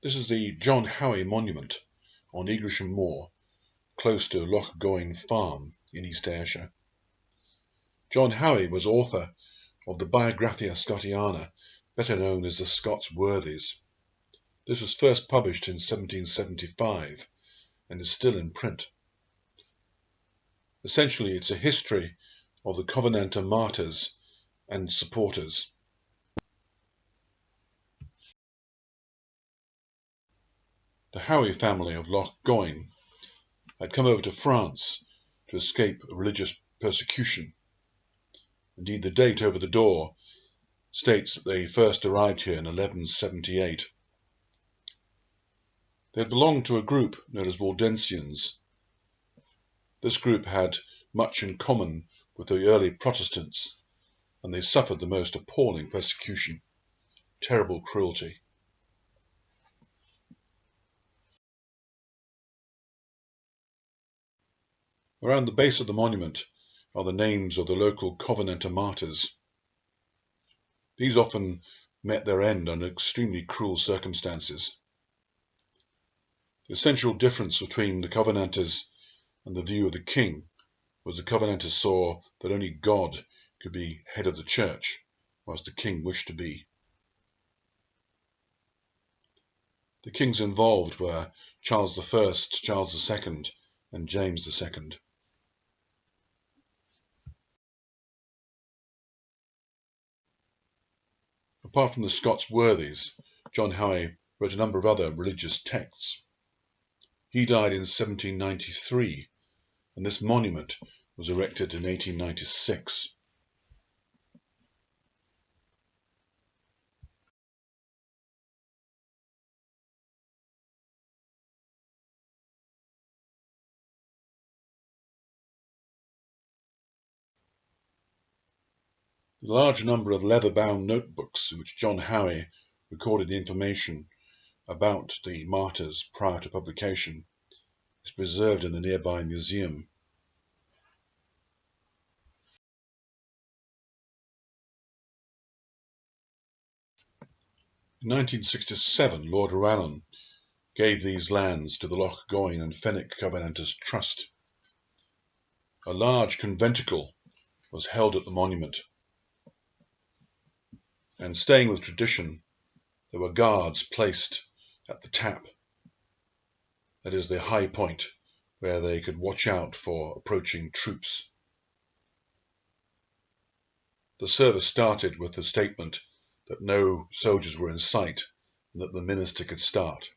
This is the John Howie Monument on Ayrshire Moor, close to Lochgoin Farm in East Ayrshire. John Howie was author of the Biographia Scotiana, better known as the Scots Worthies. This was first published in 1775 and is still in print. Essentially, it's a history of the Covenanter martyrs and supporters. The Howie family of Lochgoin had come over to France to escape religious persecution. Indeed, the date over the door states that they first arrived here in 1178. They had belonged to a group known as Waldensians. This group had much in common with the early Protestants, and they suffered the most appalling persecution, terrible cruelty. Around the base of the monument are the names of the local Covenanter martyrs. These often met their end under extremely cruel circumstances. The essential difference between the Covenanters and the view of the king was the Covenanters saw that only God could be head of the church, whilst the king wished to be. The kings involved were Charles I, Charles II, and James II. Apart from the Scots Worthies, John Howie wrote a number of other religious texts. He died in 1793, and this monument was erected in 1896. The large number of leather-bound notebooks in which John Howie recorded the information about the martyrs prior to publication is preserved in the nearby museum. In 1967, Lord Llewellyn gave these lands to the Lochgoin and Fenwick Covenanters Trust. A large conventicle was held at the monument, and staying with tradition, there were guards placed at the tap, that is the high point where they could watch out for approaching troops. The service started with the statement that no soldiers were in sight and that the minister could start.